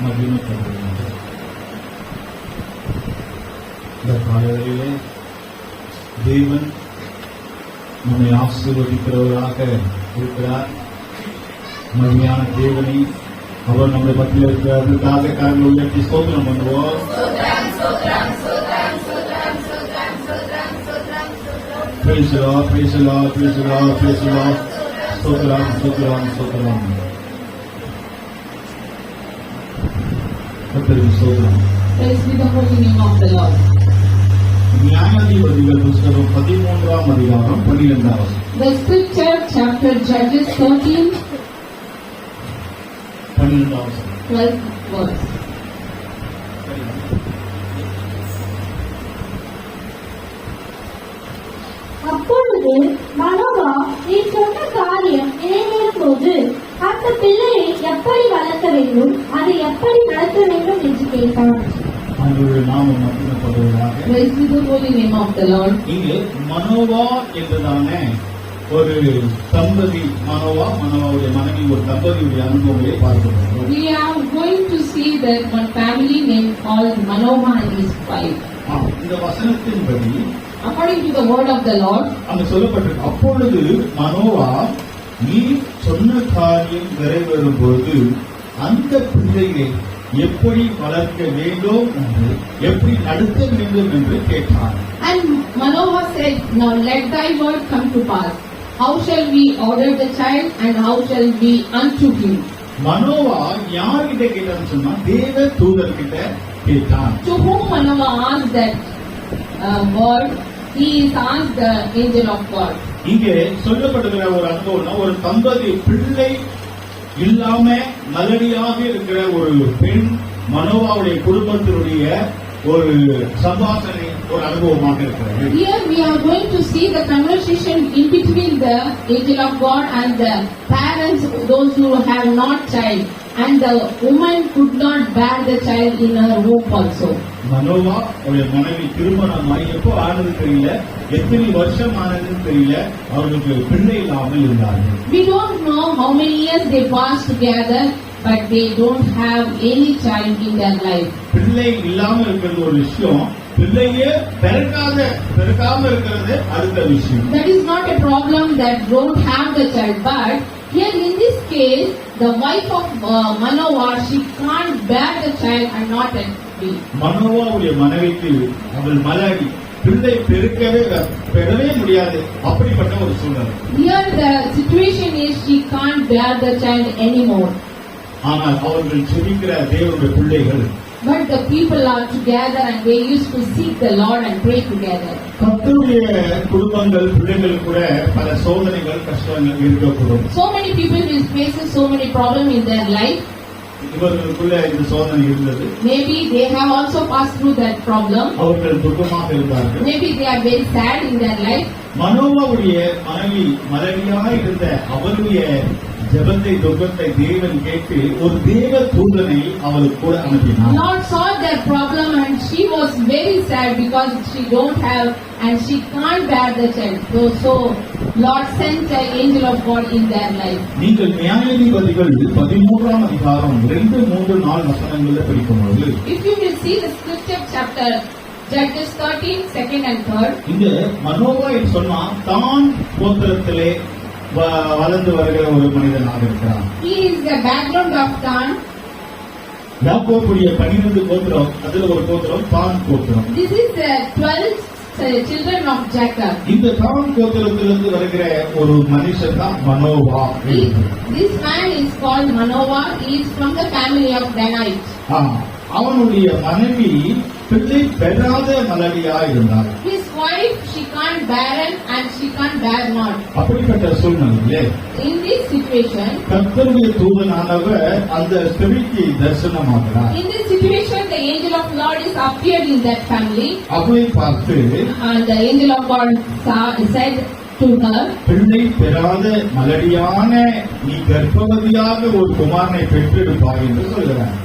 மகிமைப்படுகிறது. இந்த காலையிலே தேவன் நம்மை ஆசீர்வதிக்கிறவராக இருக்கிறார். மகிமையான தேவனை அவர் நம்மை பற்றி இருக்கிறதுக்காக கரங்களை உயர்த்தி ஸ்தோத்திரம் பண்ணுவோம். Praise the Lord, praise the Lord, praise the Lord, praise the Lord. ஸ்தோத்திரம், ஸ்தோத்திரம், ஸ்தோத்திரம். கர்த்தருக்கு ஸ்தோத்திரம். Praise be the holy name of the Lord. நியாயாதிபதிகள் புத்தகம் 13ஆம் அதிகாரம் 12ஆம் வசனம். The scripture chapter Judges 13 12ஆம் வசனம். 12th verse. அப்பொழுது மனோவா நீ சொன்ன காரியம் நிறைவேறும் போது அந்த பிள்ளையை எப்படி வளர்க்க வேண்டும், அதை எப்படி நடத்த வேண்டும் என்று கேட்டான். அவருடைய நாமம் மகிமைப்படுவதாக. Praise be the holy name of the Lord. இங்கே மனோவா என்றதான ஒரு தம்பதி, மனோவாவுடைய மனைவி ஒரு தம்பதியுடைய அனுபவங்களை பார்க்கிறோம். We are going to see that one family named called Manoah and his wife. இந்த வசனத்தின்படி According to the word of the Lord, அங்க சொல்லப்பட்டிருக்கு, அப்பொழுது மனோவா நீ சொன்ன காரியம் நிறைவேறும் பொழுது அந்த பிள்ளையை எப்படி வளர்க்க வேண்டும் என்று, எப்படி நடத்த வேண்டும் என்று கேட்டான். and Manoah said, now let thy word come to pass. How shall we order the child and how shall we unto him? Manoah யார்கிட்ட கேட்டான்னு சொன்னா தேவ தூதர்கிட்ட கேட்டான். To whom Manoah asked that word, he is asked the angel of God. இங்கே சொல்லப்படுகிற ஒரு அனுபவம்னா, ஒரு தம்பதி பிள்ளை இல்லாம மலடியாக இருக்கிற ஒரு பெண் மனோவாவுடைய குடும்பத்தினுடைய ஒரு சம்பாஷணை, ஒரு அனுபவமாக இருக்கிறது. Here we are going to see the conversation in between the angel of God and the parents, those who have not child, and the woman could not bear the child in her womb also. Manoah அவருடைய மனைவி திருமணமாய் எப்போ ஆனது தெரியல, எத்தனை வருஷம் ஆனதுன்னு தெரியல, அவர்களுக்கு பிள்ளை இல்லாமல் இருந்தார்கள். We don't know how many years they passed together, but they don't have any child in their life. பிள்ளை இல்லாம இருக்கிறது ஒரு விஷயம், பிள்ளையே பிறக்காம இருக்கிறது அடுத்த விஷயம். That is not a problem that don't have the child, but here in this case, the wife of Manoah, she can't bear the child and not a baby. மனோவாவுடைய மனைவிக்கு அவள் மலடி, பிள்ளை பெறவே முடியாது, அப்படிப்பட்ட ஒரு சூழ்நிலை. Here the situation is she can't bear the child anymore. ஆனால் அவர்கள் செபிக்கிற தேவனுடைய பிள்ளைகள், But the people are together and they used to seek the Lord and pray together. கர்த்தருடைய குடும்பங்கள் பிள்ளைகள் கூட பல சோதனைகள் கஷ்டங்கள் இருக்கக்கூடும். So many people will face so many problems in their life. இவர்களுக்குள்ள இந்த சோதனை இருந்தது. Maybe they have also passed through that problem. அவர்கள் துக்கமாக இருந்தார்கள். Maybe they are very sad in their life. மனோவாவுடைய மனைவி மலடியாக இருந்த அவருடைய ஜெபத்தை துக்கத்தை தேவன் கேட்டு ஒரு தேவ தூதனை அவளுக்கு கூட அனுப்பினார். Lord saw their problem and she was very sad because she don't have and she can't bear the child. So Lord sent an angel of God in their life. நீங்கள் நியாயாதிபதிகள் 13ஆம் அதிகாரம் 2, 3, 4 வசனங்களை படிக்கும்போது, If you will see the scripture chapter Judges 13, 2nd and 3rd. இங்க Manoah என்று சொன்னா தான் கோத்திரத்திலே வளர்ந்து வருகிற ஒரு மனிதனாக இருக்கிறான். He is the background of Dan. யாக்கோபுடைய 12 கோத்திரம், அதுல ஒரு கோத்திரம் தான் கோத்திரம். This is the 12 children of Jacob. இந்த தான் கோத்திரத்திலிருந்து வருகிற ஒரு மனுஷன் தான் Manoah. This man is called Manoah. He is from the family of Danites. அவனுடைய மனைவி பிள்ளை பெறாத மலடியா இருந்தார். His wife, she can't barren and she can't bear not. அப்படிப்பட்ட சூழ்நிலையிலே In this situation, கர்த்தருடைய தூதனானவர் அந்த ஸ்திரீக்கு தரிசனமாகிறார். in this situation, the angel of Lord is appeared in that family. அவளை பார்த்து And the angel of God said to her, பிள்ளை பெறாத மலடியான நீ கர்ப்பவதியாக ஒரு குமாரனை பெற்றெடுப்பாய் என்று சொல்கிறார்.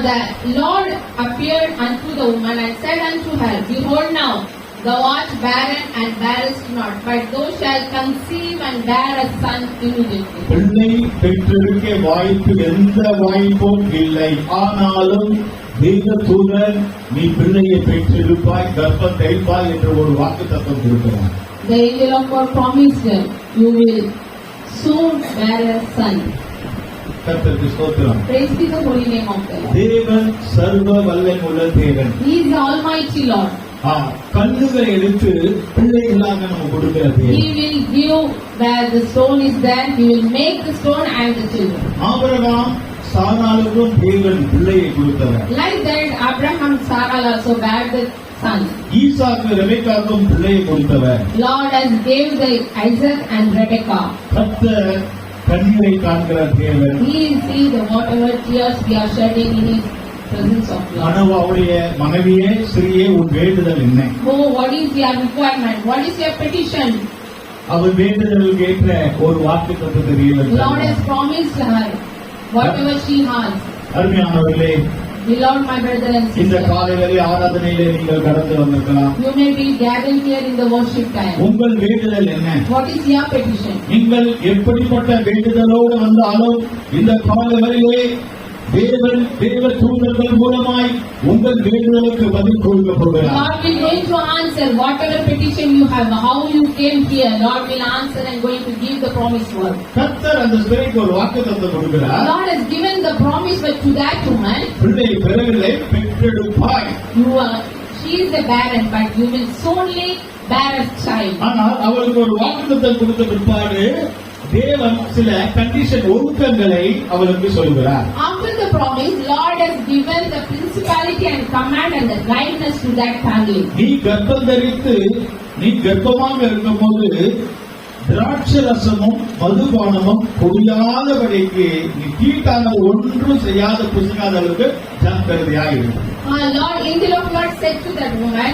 The Lord appeared unto the woman and said unto her, Behold now, Thou art barren and bearest not, but thou shalt conceive and bear a son immediately. பிள்ளை பெற்றெடுக்க வாய்ப்பு எந்த வாய்ப்பும் இல்லை. ஆனாலும் தேவதூதன் நீ பிள்ளையை பெற்றெடுப்பாய், கர்ப்பம் தைப்பாய் என்று ஒரு வாக்குத்தத்தம் கொடுக்கிறார். The angel of God promised him, you will soon bear a son. கர்த்தருக்கு ஸ்தோத்திரம். Praise be the holy name of the Lord. தேவன் சர்வ வல்லமையுள்ள தேவன். He is the Almighty Lord. கல்லுகளை எடுத்து பிள்ளைகளாக நம்ம கொடுக்கிற தேவன். He will give where the stone is there. He will make the stone and the children. Abraham சாராளுக்கும் தேவன் பிள்ளையை கொடுத்தவர். Like that, Abraham, Sarah also bear the son. ஈசாக்கு ரெபெக்காவுக்கும் பிள்ளையை கொடுத்தவர். Lord has gave the Isaac and Rebekah. கர்த்தர் கண்ணீரை காண்கிற தேவன். He sees the whatever tears we are shedding in His presence of Lord. மனோவாவுடைய மனைவியே ஸ்திரியே உன் வேண்டுதல் என்ன? Oh, what is your requirement? What is your petition? அவள் வேண்டுதலுக்கு ஏற்ற ஒரு வாக்குத்தத்தத்தை Lord has promised her whatever she has. அருமையானவர்களே, Beloved my brother and இந்த sister, காலையிலே ஆராதனையிலே நீங்கள் கடந்து வந்திருக்கலாம். you may be gathered here in the worship time. உங்கள் வேண்டுதல் என்ன? What is your petition? நீங்கள் எப்படிப்பட்ட வேண்டுதலோடு வந்தாலும் இந்த காலையிலே தேவ தூதர்கள் மூலமாய் உங்கள் வேண்டுதலுக்கு பதில் கொடுக்க போகிறார். God will going to answer whatever petition you have. How you came here, Lord will answer and going to give the promised word. கர்த்தர் அந்த ஸ்திரீக்கு ஒரு வாக்குத்தத்தம் கொடுக்கிறார். God has given the promise but to that woman. பிள்ளை பெறவில்லை, பெற்றெடுப்பாய். She is a barren, but you will soonly bear a child. ஆனால் அவளுக்கு ஒரு வாக்குத்தத்தம் கொடுத்த பிற்பாடு தேவன் சில கண்டிஷன் ஒழுக்கங்களை அவளுக்கு சொல்கிறார். After the promise, Lord has given the principality and command and the guidance to that family. நீ கர்ப்பம் தரித்து நீ கர்ப்பமாக இருக்கும்போது திராட்சரசமும் மதுபானமும் குடியாதபடிக்கு நீ தீட்டானது ஒன்றும் செய்யாத புசிக்காதவர்களுக்கு ஜாக்கிரதையாயிரு. Lord, angel of Lord said to that woman,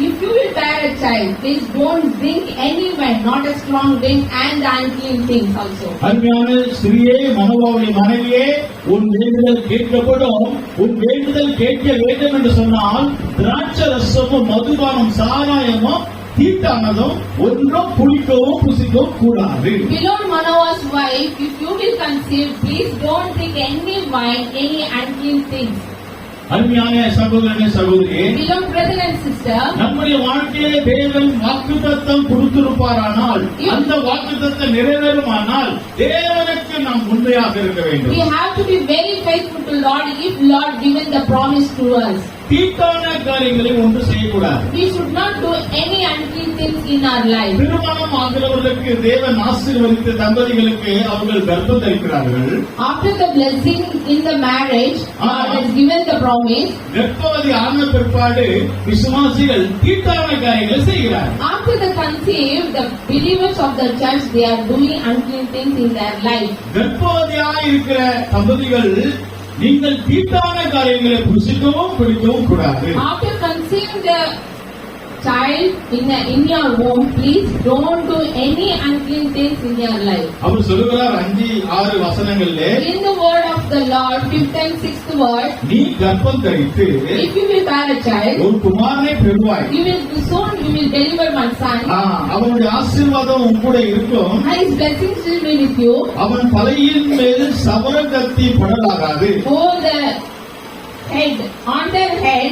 if you will bear a child, please don't drink any wine, not a strong drink and unclean things also. அருமையான ஸ்திரியே, மனோவாவுடைய மனைவியே, உன் வேண்டுதல் கேட்கப்படும். உன் வேண்டுதல் கேட்க வேண்டும் என்று சொன்னால் திராட்சரசமும் மதுபானம் சாராயமும் தீட்டானதும் ஒன்றும் புளிக்கவும் புசிக்கவும் கூடாது. Beloved Manoah's wife, if you will conceive, please don't drink any wine, any unclean things. அருமையான சகோதரனே சகோதரியே, Beloved brother and sister, நம்முடைய வாழ்க்கையிலே தேவன் வாக்குத்தத்தம் கொடுத்திருப்பாரானால், அந்த வாக்குத்தத்தம் நிறைவேறுமானால் தேவனுக்கு நாம் உண்மையாக இருக்க we வேண்டும். have to be very faithful to Lord if Lord given the promise to us. தீட்டான காரியங்களை ஒன்று செய்யக்கூடாது. We should not do any unclean things in our life. திருமணம் ஆகிறவர்களுக்கு தேவன் ஆசீர்வதித்த தம்பதிகளுக்கு அவர்கள் கர்ப்பம் தரிக்கிறார்கள். After the blessing in the marriage, God has given the promise. கர்ப்பவதி ஆன பிற்பாடு விசுவாசிகள் தீட்டான காரியங்களை செய்கிறார்கள். After the conceived, the believers of the church, they are doing unclean things in their life. கர்ப்பவதியாய் இருக்கிற தம்பதிகள் நீங்கள் தீட்டான காரியங்களை புசிக்கவும் பிடிக்கவும் கூடாது. After conceiving the child in your home, please don't do any unclean things in your life. அவர் சொல்லுகிறார் 5-6 வசனங்களிலே, In the word of the Lord, 5th and 6th word, நீ கர்ப்பம் தரித்து if you will bear a child, ஒரு குமாரனை பெறுவாய். soon you will deliver one son. அவனுடைய ஆசீர்வாதம் உன் கூட இருக்கும். And his blessings will be with you. அவன் தலையின் மேல் சவரகத்தி படலாகாது. Oh, the head, on their head,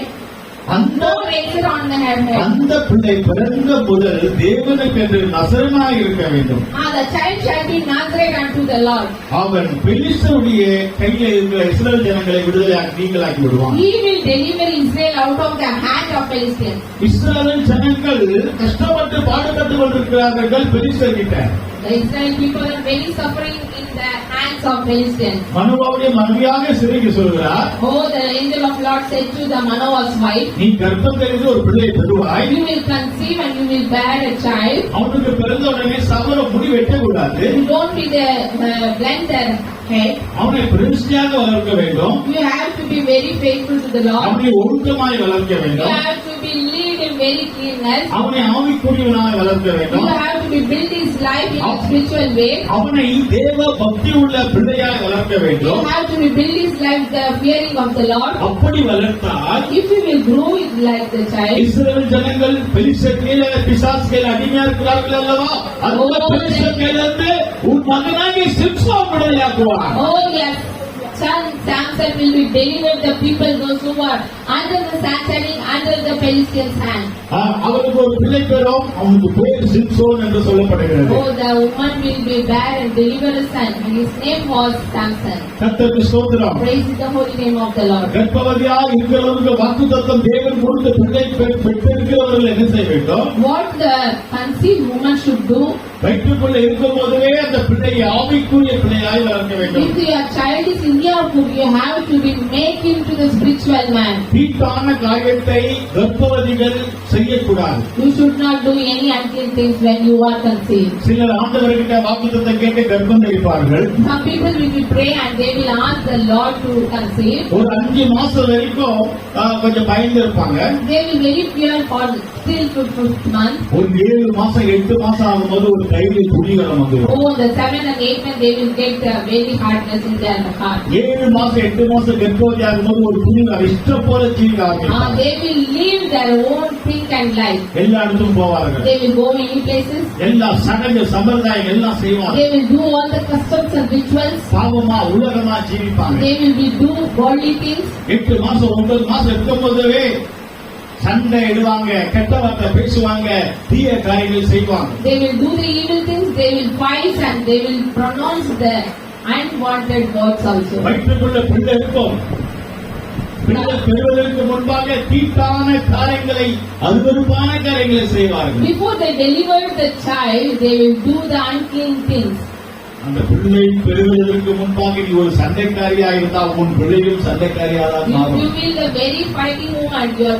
அந்த no razor on the head. அந்த பிள்ளை பிறந்த முதல் தேவனுக்கு என்று நசரனாய் இருக்க வேண்டும். The child shall be Nazareth unto the Lord. அவன் பெலிஸ்தருடைய கையில் இருக்கிற இஸ்ரவேல் ஜனங்களை நீங்களாக்கி விடுவான். He will deliver Israel out of the hand of Philistines. இஸ்ரவேல் ஜனங்கள் கஷ்டப்பட்டு பாடுபட்டு கொண்டிருக்கிறார்கள் பெலிஸ்தர் கிட்ட. The Israel people are very suffering in the hands of Philistines. மனோவாவுடைய மனைவியாக சிறைக்கு சொல்கிறார். Oh, the angel of Lord said to the Manoah's wife, நீ கர்ப்பம் தெரிந்து ஒரு பிள்ளையை பெறுவாய். you will conceive and you will bear a child. அவனுக்கு பிறந்த உடனே சவர முடி வெட்டக்கூடாது. You don't be the blender head. அவனை பிரதிஷ்டையாக வளர்க்க வேண்டும். You have to be very faithful to the Lord. அவனை ஒழுக்கமாய் வளர்க்க You வேண்டும். have to be lead him very cleanness. அவனை ஆவிக்குரியவனாக வளர்க்க You வேண்டும். have to be build his life in a spiritual way. அவனை தேவ பக்தி உள்ள பிள்ளையாய் வளர்க்க You வேண்டும். have to be build his life the fearing of the Lord. அப்படி வளர்த்தால் If you will grow it like the child, இஸ்ரவேல் ஜனங்கள் பெலிஸ்தர்களிலே பிசாசுகள் அடிமையா இருக்கிறார்கள் அல்லவா? அந்த பெலிஸ்தர்களிலிருந்து உன் மகனாகிய Samson விடுதலையாக்குவார். oh yes, son Samson will be delivered the people those who are under the Sancheric, under the Philistines' hand. அவருக்கு ஒரு பிள்ளை பெறும், அவனுக்கு பேர் சிம்சோன் என்று சொல்லப்படுகிறது. Oh, the woman will be bear and deliver a son. His name was Samson. கர்த்தருக்கு ஸ்தோத்திரம். Praise the holy name of the Lord. கர்ப்பவதியா இருக்கிறவருக்கு வாக்குத்தத்தம் தேவன் கொடுத்த பிள்ளை பெற்றிருக்கிறவர்கள் என்ன செய்ய வேண்டும்? What the conceived woman should do, வயிற்றுக்குள்ள இருக்கும் போதே அந்த பிள்ளை ஆவிக்குரிய பிள்ளையாய் வளர்க்க வேண்டும். if your child is in your womb, you have to be make him to the spiritual man. தீட்டான காரியத்தை கர்ப்பவதிகள் செய்யக்கூடாது. You should not do any unclean things when you are conceived. சிலர் ஆண்டவர்கிட்ட வாக்குத்தத்தம் கேட்டு கர்ப்பம் தரிப்பார்கள். Some people will pray and they will ask the Lord to conceive. ஒரு 5 மாசம் வரைக்கும் கொஞ்சம் பயந்து இருப்பாங்க. They will very fear for still to 5th month. ஒரு 7 மாசம் 8 மாசம் ஆகும்போது ஒரு கையில துணிகரம் வந்துடும். Oh, the 7 and 8 month they will get very hardness in their heart. 7 மாசம் 8 மாசம் கர்ப்பவதி ஆகும்போது ஒரு துணிகரம் இஷ்டம் போல ஜீவிக்க ஆரம்பிப்பாங்க. They will live their own think and life. எல்லா இடத்துக்கும் போவார்கள். They will go many places. எல்லா சடங்கு சம்பிரதாயம் எல்லாம் செய்வாங்க. They will do all the customs and rituals. பாவமா உலகமா ஜீவிப்பாங்க. They will be do worldly things. 8 மாசம் 9 மாசம் இருக்கும் போதே சண்டை இடுவாங்க, கெட்ட வார்த்தை பேசுவாங்க, தீய காரியங்கள் செய்வாங்க. They will do the evil things. They will fight and they will pronounce the unwanted words also. வயிற்றுக்குள்ள பிள்ளை இருக்கும். பிள்ளை பெறுவதற்கு முன்பாக தீட்டான காரியங்களை அருவருப்பான காரியங்களை செய்வார்கள். Before they deliver the child, they will do the unclean things. அந்த பிள்ளை பெறுவதற்கு முன்பாக நீ ஒரு சண்டைக்காரியா இருந்தால் உன் பிள்ளையும் சண்டைக்காரியாக You மாறும். will the very fighting woman. Your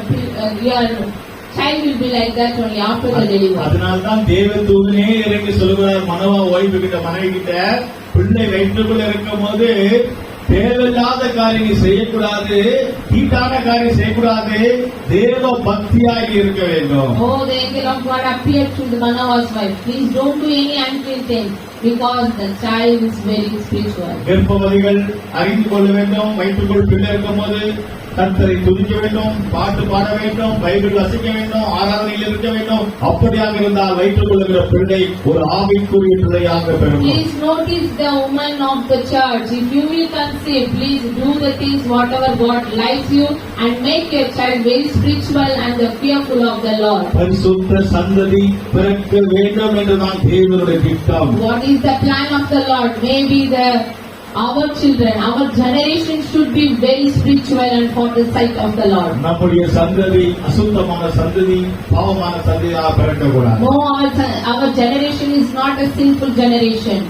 child will be like that only after the delivery. அதனால்தான் தேவதூதனே இறங்கி சொல்லுகிறார் மனோவா ஓய்வு கிட்ட மனைவி கிட்ட, பிள்ளை வயிற்றுக்குள்ள இருக்கும் போது தேவையில்லாத காரியங்கள் செய்யக்கூடாது, தீட்டான காரியம் செய்யக்கூடாது, தேவ பக்தியாக இருக்க வேண்டும். Oh, the angel of God appeared to the Manoah's wife. Please don't do any unclean things because the child is very spiritual. கர்ப்பவதிகள் அறிந்து கொள்ள வேண்டும், வயிற்றுக்குள் பிள்ளை இருக்கும் போது கர்த்தரை துதிக்க வேண்டும், பாட்டு பாட வேண்டும், பைபிள் வசிக்க வேண்டும், ஆராதனையில் இருக்க வேண்டும். அப்படியாக இருந்தால் வயிற்றுக்குள் இருக்கிற பிள்ளை ஒரு ஆவிக்குரிய பிள்ளையாக பெறும். Please notice the woman of the church. If you will conceive, please do the things whatever God likes you and make your child very spiritual and the fearful of the Lord. பரிசுத்த சந்ததி பிறக்க வேண்டும் என்றுதான் தேவனுடைய திட்டம். What is the plan of the Lord? Maybe our children, our generation should be very spiritual and for the sight of the Lord. நம்முடைய சந்ததி அசுத்தமான சந்ததி, பாவமான சந்ததியாக பிறக்கக்கூடாது. No, our generation is not a sinful generation.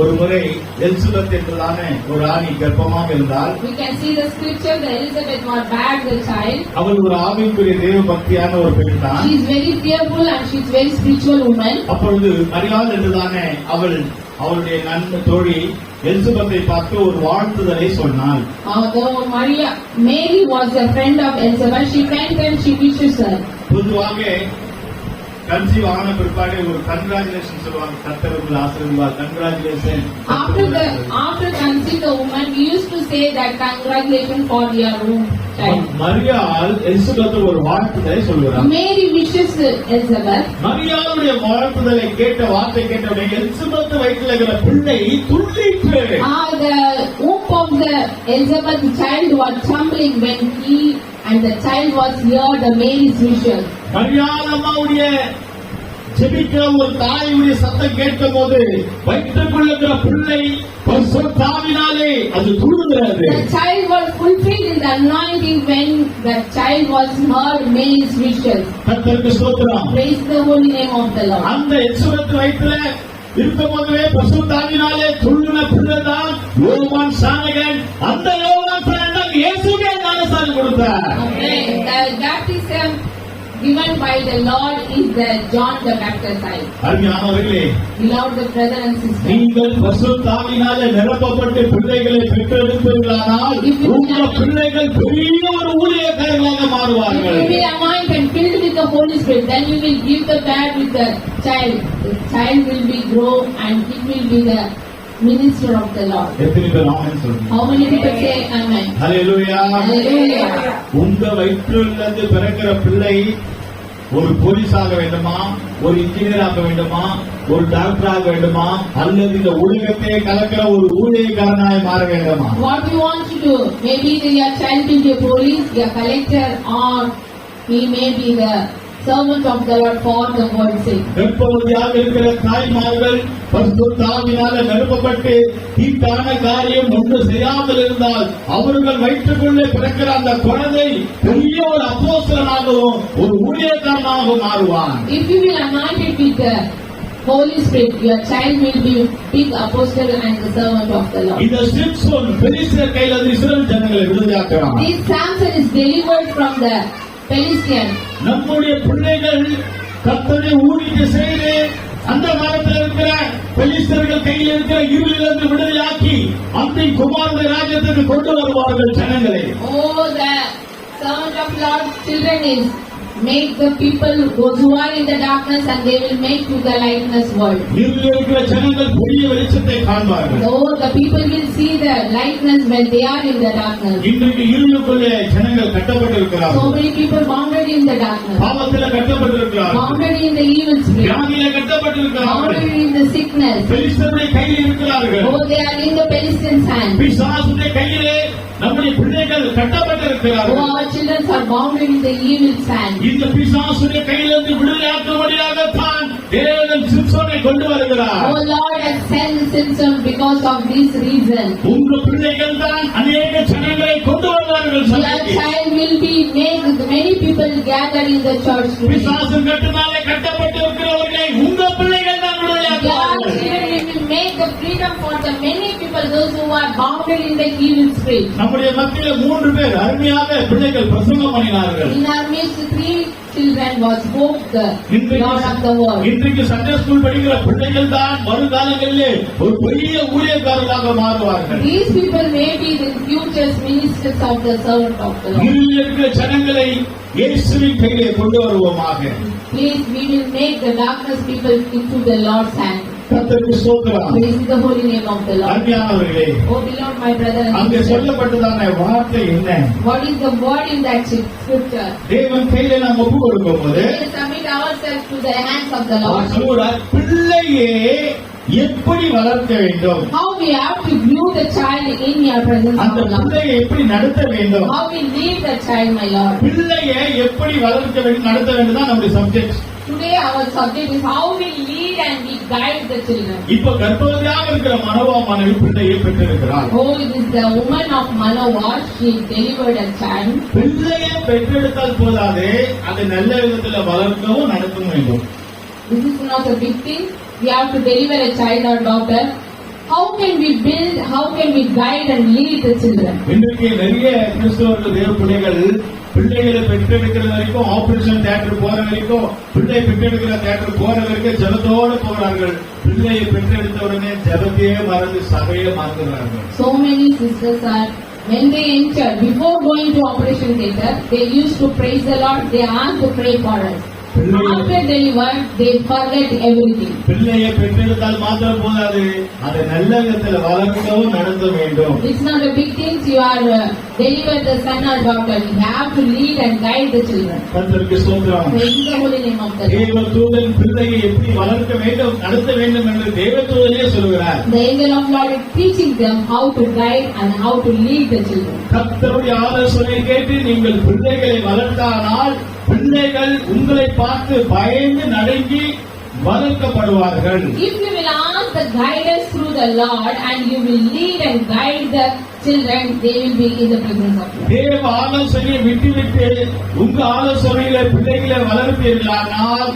ஒரு முறை Elizabeth என்றதான ஒரு ராணி கர்ப்பமாக இருந்தால், We can see the scripture that Elizabeth was bad the child. அவள் ஒரு ஆவிக்குரிய தேவ பக்தியான ஒரு பெண் தான். She is very fearful and she is very spiritual woman. அப்பொழுது மரியாள் என்றதான அவளுடைய நண்பர் தோழி எலிசபெத்தை பார்த்து ஒரு வாழ்த்துதலை சொன்னாள். Though Mary was a friend of Elizabeth, she went and she wishes her. பொதுவாக கன்சீவ் ஆன பிற்பாடு ஒரு கங்க்ராச்சுலேஷன் சொல்லுவாங்க, கர்த்தருக்கு ஆசீர்வாதம், congratulation. After conceiving the woman, we used to say that congratulations for your womb child. மரியாள் எலிசபெத் ஒரு வாழ்த்துதலை சொல்கிறார். Mary wishes Elizabeth. மரியாளுடைய வாழ்த்துதலை கேட்ட வார்த்தை கேட்டவுடனே எலிசபெத் வயிற்றில் இருக்கிற பிள்ளை துள்ளிற்று. The womb of the Elizabeth child was trembling when he and the child was heard the Mary's wishes. மரியாள் அம்மாவுடைய ஜெபிக்கிற ஒரு தாயுடைய சத்தம் கேட்கும் போது வயிற்றுக்குள்ள இருக்கிற பிள்ளை பரிசுத்தாவினாலே அது துள்ளுகிறது. The child was fulfilled in the anointing when the child was heard Mary's wishes. கர்த்தருக்கு ஸ்தோத்திரம். Praise the holy name of the Lord. அந்த எலிசபெத் வயிற்றில இருக்கும் போதே பரிசுத்தாவினாலே துள்ளுன பிள்ளை தான் யோவான் ஸ்நானகன். அந்த யோவான் ஸ்நானகன் இயேசுவே ஞானஸ்நானம் கொடுத்தார். Amen. The baptism given by the Lord is the John the Baptist. அருமையானவர்களே, Beloved brother and sister, நீங்கள் பரிசுத்தாவினாலே நிரப்பப்பட்டு பிள்ளைகளை பெற்றெடுப்பீர்களானால் உங்கள் பிள்ளைகள் பெரிய ஒரு ஊழியக்காரர்களாக மாறுவார்கள். if you be anointed and filled with the the Holy Spirit, then you will give the bed with the child. The child will be grow and it will be the minister of the Lord. எத்தனை பேர் ஆமென் சொல்றீங்க? How many people say amen? Hallelujah. Hallelujah. உங்க வயிற்றிலிருந்து பிறக்கிற பிள்ளை ஒரு police ஆக வேண்டுமா, ஒரு இன்ஜினியர் ஆக வேண்டுமா, ஒரு டாக்டர் ஆக வேண்டுமா, அல்லது இந்த உலகத்தை கலக்கிற ஒரு ஊழியக்காரனாய் மாற வேண்டுமா? What you want to do? Maybe your child will be a police, a collector, or he may be the servant of the Lord for the word's sake. கர்ப்பவதியாக இருக்கிற தாய்மார்கள் பரிசுத்த ஆவியினால நிரப்பப்பட்டு தீட்டான காரியம் ஒன்று செய்யாமல் இருந்தால் அவர்கள் வயிற்றுக்குள்ளே பிறக்கிற அந்த குழந்தை பெரிய ஒரு அப்போஸ்தலனாகவும் ஒரு ஊழியக்காரனாகவும் மாறுவான். If you will anoint it with the Holy Spirit, your child will be big apostle and the servant of the Lord. இந்த சிம்சோன் பெலிஸ்தர் கையில இருந்து இஸ்ரவேல் ஜனங்களை விடுதலையாக்குறான். This Samson is delivered from the Philistines. நம்முடைய பிள்ளைகள் கர்த்தருடைய ஊழியத்தை செய்து அந்த காலத்தில் இருக்கிற பெலிஸ்தர்கள் கையில் இருக்கிற இருளிலிருந்து விடுதலையாக்கி அந்த குமாரனுடைய ராஜ்யத்துக்கு கொண்டு வருவார்கள் ஜனங்களை. Oh, the servant of Lord children is make the people those who are in the darkness and they will make to the lightness world. இருளில் இருக்கிற ஜனங்கள் பெரிய வெளிச்சத்தை காண்பார்கள். Oh, the people will see the lightness when they are in the darkness. இன்றைக்கு இருளுக்குள்ளே ஜனங்கள் So கட்டப்பட்டிருக்கிறார்கள். many people bounded in the darkness, பாவத்தில கட்டப்பட்டிருக்கிறார்கள். bounded in the evil spirit, வியாதியில கட்டப்பட்டிருக்கிறார்கள். bounded in the sickness. பெலிஸ்தருடைய கையில் இருக்கிறார்கள். Oh, they are in the Philistines' hand. பிசாசுடைய கையிலே நம்முடைய பிள்ளைகள் Oh, கட்டப்பட்டிருக்கிறார்கள். our children are bounded in the evil's hand. இந்த பிசாசுடைய கையிலிருந்து விடுதலையாக்கும்படியாகத்தான் தேவன் சிம்சோனை கொண்டு வருகிறார். Oh Lord has sent Simpson because of this reason. உங்க பிள்ளைகள் தான் அநேக ஜனங்களை கொண்டு வருவார்கள் Your சபைக்கு. child will be made many people gather in the church today. பிசாசு கட்டுனாலே கட்டப்பட்டிருக்கிறவர்களை உங்க பிள்ளைகள் தான் Your விடுதலையாக்குவார்கள். children will make the freedom for the many people, those who are bounded in the evil spirit. நம்முடைய மத்தியில 3 பேர் அருமையாக பிள்ளைகள் பிரசங்கம் பண்ணினார்கள். In our midst, 3 children was spoke the Lord of the world. இன்றைக்கு சண்டே ஸ்கூல் படிக்கிற பிள்ளைகள் தான் வருங்காலங்களிலே ஒரு பெரிய ஊழியக்காரர்களாக மாறுவார்கள். These people may be the future ministers of the servant of the Lord. இருளில் இருக்கிற ஜனங்களை இயேசுவின் கையிலே கொண்டு வருவோமாக. Please, we will make the darkness people into the Lord's hand. கர்த்தருக்கு ஸ்தோத்திரம். Praise the holy name of the Lord. அருமையானவர்களே, Oh, beloved my brother and அங்கே sister, சொல்லப்பட்டதான வார்த்தை என்ன? what is the word in that scripture? தேவன் கையில நாம் ஒப்பு கொடுக்கும்போது We will submit ourselves to the hands of the our Lord. சொல்லுகிறார், பிள்ளையே எப்படி வளர்க்க வேண்டும், How we have to view the child in your presence of அந்த the Lord. பிள்ளையை எப்படி நடத்த வேண்டும், How we lead the child, my Lord. பிள்ளையை எப்படி வளர்க்க வேண்டும் நடத்த வேண்டும் தான் நம்முடைய subject. Today our subject is how we lead and we guide the children. இப்ப கர்ப்பவதியாக இருக்கிற மனோவா மனைவி பிள்ளையை பெற்றிருக்கிறார். Oh, it is the woman of Manoah. She delivered a child. பிள்ளையை பெற்றெடுத்தால் போதாது, அதை நல்ல விதத்துல வளர்க்கவும் நடத்தவும் வேண்டும். This is not a big thing. We have to deliver a child or daughter. How can we build, how can we guide and lead the children? இன்றைக்கு நிறைய கிறிஸ்தவர்கள் தேவ பிள்ளைகள் பிள்ளைகளை பெற்றெடுக்கிற வரைக்கும் ஆபரேஷன் தியேட்டர் போற வரைக்கும் பிள்ளை பெற்றெடுக்கிற தியேட்டர் போற வரைக்கும் ஜபத்தோடு போகிறார்கள். பிள்ளையை பெற்றெடுத்த உடனே ஜபத்தையே மறந்து சபையை மறந்துடுறார்கள். So many sisters are, when they enter, before going to operation theater, they used to praise the Lord, they ask to pray for us. After delivered, they forget everything. பிள்ளையை பெற்றெடுத்தால் மாத்திரம் போதாது, அதை நல்ல விதத்துல வளர்க்கவும் நடத்த வேண்டும். It's not a big thing. You are delivered the son or daughter. You have to lead and guide the children. கர்த்தருக்கு ஸ்தோத்திரம். Praise the holy name of the Lord. தேவ தூதன் பிள்ளையை எப்படி வளர்க்க வேண்டும் நடத்த வேண்டும் என்று தேவ தூதனே சொல்கிறார். The angel of Lord is teaching them how to guide and how to lead the children. கர்த்தருடைய ஆலோசனை கேட்டு நீங்கள் பிள்ளைகளை வளர்த்தானால் பிள்ளைகள் உங்களை பார்த்து பயந்து நடுங்கி வளர்க்கப்படுவார்கள். If you will ask the guidance through the Lord and you will lead and guide the children, they will be in the presence of God. தேவ ஆலோசனையை விட்டுவிட்டு உங்க ஆலோசனையில பிள்ளைகளை வளர்ப்பீர்களானால்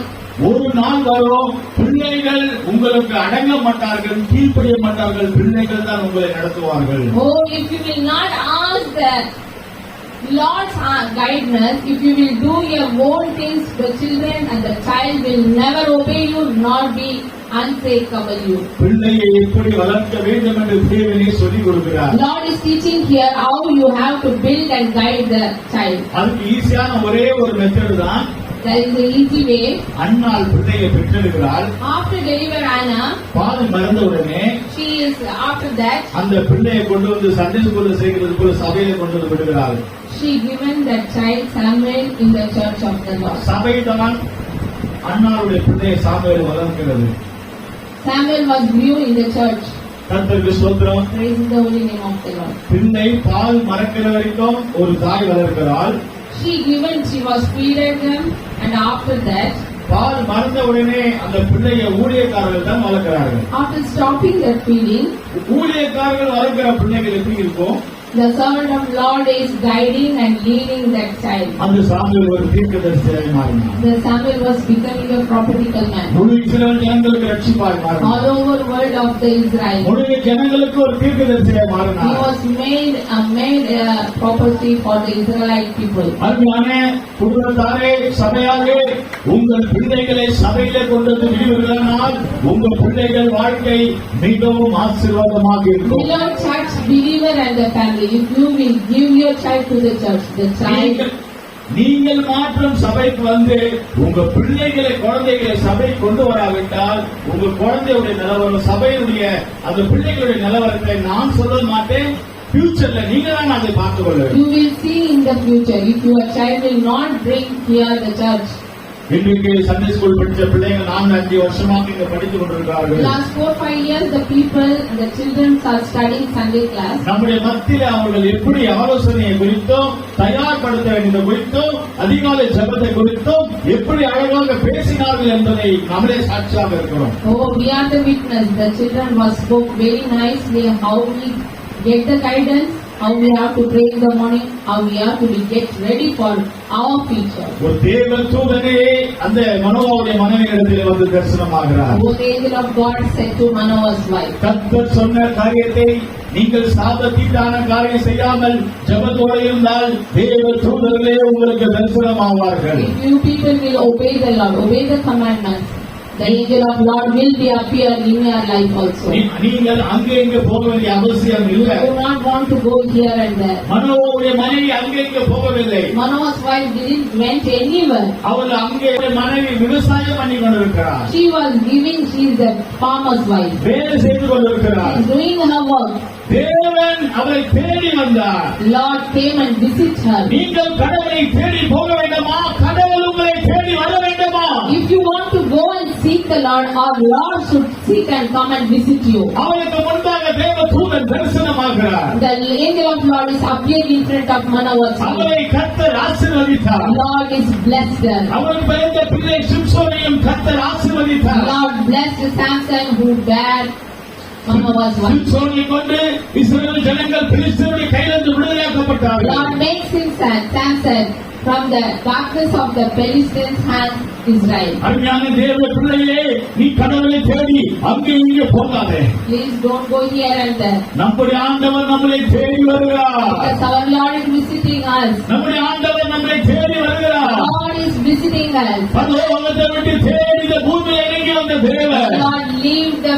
ஒரு நாள் வரும், பிள்ளைகள் உங்களுக்கு அடங்க மாட்டார்கள், கீழ்ப்படிய மாட்டார்கள், பிள்ளைகள் தான் உங்களை நடத்துவார்கள். Oh, if you will not ask the Lord's guidance, if you will do your own things, the children and the child will never obey you nor be unshakable you. பிள்ளையை எப்படி வளர்க்க வேண்டும் என்று தேவனே சொல்லிக் கொடுக்கிறார். Lord is teaching here how you have to build and guide the child. அதுக்கு ஈஸியான ஒரே ஒரு மெத்தட் தான் There is an easy way. அன்னாள் பிள்ளையை பெற்றெடுக்கிறாள். After deliver Anna, பால் மறந்த உடனே she is after that அந்த பிள்ளையை கொண்டு வந்து சண்டே ஸ்கூல்ல சேர்க்கிறது போல சபையில கொண்டு வந்து விடுகிறாள். she given that child Samuel in the church of the Lord. சபைதான் அன்னாளுடைய பிள்ளையை சாமுவேல் வளர்க்கிறது. Samuel was grew in the church. கர்த்தருக்கு ஸ்தோத்திரம். Praise the holy name of the Lord. பிள்ளை பால் மறக்கிற வரைக்கும் ஒரு தாய் வளர்க்கிறாள். She was feeded them, and after that, பால் மறந்த உடனே அந்த பிள்ளைய ஊழியக்காரர்கள் தான் வளர்க்கிறார்கள். after stopping their feeding, ஊழியக்காரர்கள் வளர்க்கிற பிள்ளைகள் எப்படி இருக்கும்? the servant of Lord is guiding and leading that child. அந்த சாமுவேல் ஒரு தீர்க்கதரிசியாய் மாறினார். The Samuel was becoming a prophetical man. முழு இஸ்ரவேல் ஜனங்களுக்கு ரட்சிப்பாய் All மாறினார். over world of the Israel. முழு ஜனங்களுக்கு ஒரு தீர்க்கதரிசியாய் He மாறினார். was made a property for the Israelite people. அருமையான குடும்பத்தாரே, சபையாரே, உங்கள் பிள்ளைகளை சபையிலே கொண்டு வந்து விடுவீர்களானால் உங்கள் பிள்ளைகள் வாழ்க்கை மிகவும் ஆசீர்வாதமாக இருக்கும். Beloved church believer and the family, if you will give your child to the church, the child, நீங்கள் மாற்றம் சபைக்கு வந்து உங்க பிள்ளைகளை குழந்தைகளை சபை கொண்டு வராவிட்டால் உங்க குழந்தையுடைய நிலவரம் சபையுடைய அந்த பிள்ளைகளுடைய நிலவரத்தை நான் சொல்ல மாட்டேன். ஃபியூச்சர்ல நீங்க தான் அதை பார்த்து கொள்ள வேண்டும். you will see in the future if your child will not bring here the church. இன்றைக்கு சண்டே ஸ்கூல் படிச்ச பிள்ளைகள் 4-5 வருஷமாக இங்க படித்துக் கொண்டிருக்கிறார்கள். Last 4-5 years, the people, the children are studying Sunday class. நம்முடைய மத்தியில அவர்கள் எப்படி ஆலோசனையை குறித்தும் தயார்படுத்த வேண்டியது குறித்தும் அதிகாலை ஜெபத்தை குறித்தும் எப்படி அழகாக பேசினார்கள் என்பதை நம்மளே சாட்சியாக இருக்கிறோம். Oh, we are the witness. The children was spoke very nicely. How we get the guidance, how we have to pray in the morning, how we have to get ready for our future. ஒரு தேவ தூதனே அந்த மனோவாவுடைய மனைவியிடத்தில் வந்து தரிசனமாகிறார். Oh, the angel of God said to Manoah's wife, கர்த்தர் சொன்ன காரியத்தை நீங்கள் சாபத்தீட்டான காரியம் செய்யாமல் ஜெபத்தோடு இருந்தால் தேவ தூதர்களே உங்களுக்கு தரிசனமாவார்கள். if you people will obey the Lord, obey the commandments, the angel of Lord will be appear in your life also. நீங்கள் அங்கே இங்கே போக வேண்டிய அவசியம் இல்லை. You do not want to go here and there. மனோவாவுடைய மனைவி அங்கே இங்கே போகவில்லை. Manoah's wife didn't went anywhere. அவள் அங்கே மனைவி விவசாயம் பண்ணி கொண்டிருக்கிறார். She was giving, she is the farmer's wife. வேலை செய்து கொண்டிருக்கிறார். She is doing her work. தேவன் அவளை தேடி வந்தார். Lord came and visit her. நீங்கள் கடவுளை தேடி போக வேண்டுமா? கடவுள் உங்களை தேடி வர வேண்டுமா? If you want to go and seek the Lord, or Lord should seek and come and visit you. அவளுக்கு முன்பாக தேவ தூதன் தரிசனமாகிறார். The angel of Lord is appearing in front of Manoah's wife. அவளை கர்த்தர் ஆசீர்வதித்தார். Lord is blessed her. அவளுக்கு பிறந்த பிள்ளை சிம்சோனையும் கர்த்தர் ஆசீர்வதித்தார். Lord blessed Samson who bare Manoah's wife. சிம்சோனை கொண்டு இஸ்ரவேல் ஜனங்கள் பெலிஸ்தருடைய கையிலிருந்து விடுதலையாக்கப்பட்டார்கள். Lord makes him Samson from the darkness of the Philistines' hand Israel. அருமையான தேவ பிள்ளையே, நீ கடவுளை தேடி அங்கே இங்கே போகாதே. Please don't go here and there. நம்முடைய ஆண்டவர் நம்மளை தேடி வருகிறார். Because our Lord is visiting us. நம்முடைய ஆண்டவர் நம்மளை தேடி வருகிறார். God is visiting us. பரலோகத்தை விட்டு தேடி இந்த பூமியில் இறங்கி வந்த தேவன் Lord leave the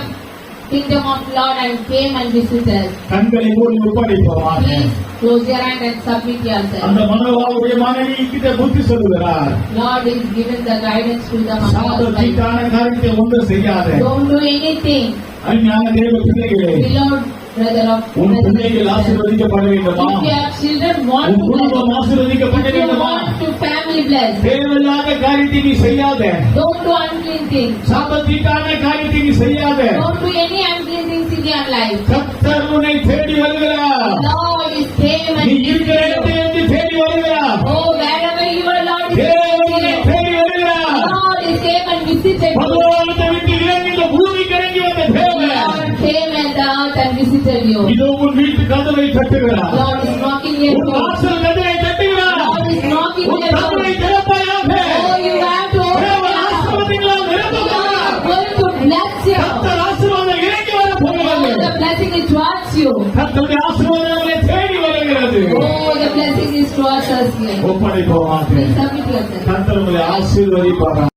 kingdom of Lord and came and visited us. கண்களை மூடி ஒப்படைப்போமாக. Please close your eyes and submit yourself. அந்த மனோவாவுடைய மனைவி கிட்ட புத்தி சொல்லுகிறார். Lord is given the guidance to the Manoah's wife. சாபத்தீட்டான காரியத்தை ஒன்றும் செய்யாதே. Don't do anything. அருமையான தேவ பிள்ளைகளே, Beloved brother of உன் பிள்ளைகள் ஆசீர்வதிக்கப்பட வேண்டுமா? if your children want உன் to குடும்பம் ஆசீர்வதிக்கப்பட if you வேண்டுமா? want to family bless, தேவையில்லாத காரியத்தை நீ செய்யாத. don't do unclean things. சாபத்தீட்டான காரியத்தை நீ செய்யாத. Don't do any unclean things in your life. கர்த்தர் உன்னை தேடி வருகிறார். Lord is came and நீ இருக்கிற visited you. இடத்திலிருந்து தேடி வருகிறார். Oh, wherever you are, Lord is தேவன் உன்னை visiting you. தேடி வருகிறார். Lord is came and visited you. பரலோகத்தை விட்டு இறங்கி இந்த பூமிக்கு இறங்கி வந்த தேவன் Lord came and the earth and visited you. இதோ உன் வீட்டு கதவை தட்டுகிறார். Lord is knocking your உன் door. வாசல் கதவை தட்டுகிறார். Lord is knocking உன் your கதவை door. திறப்பாயாக. Oh, you have to open தேவன் your mouth. ஆசீர்வாதங்களால் நிரப்பப்படுகிறார். God is going to bless you. கர்த்தர் ஆசீர்வாதம் இறங்கி வர Oh, போகிறது. the blessing is towards you. கர்த்தருடைய ஆசீர்வாதம் நம்மை தேடி வருகிறது. Oh, the blessing is towards us here. ஒப்படைப்போமாக. Please submit yourself. கர்த்தர் உங்களை ஆசீர்வதிப்பாராக.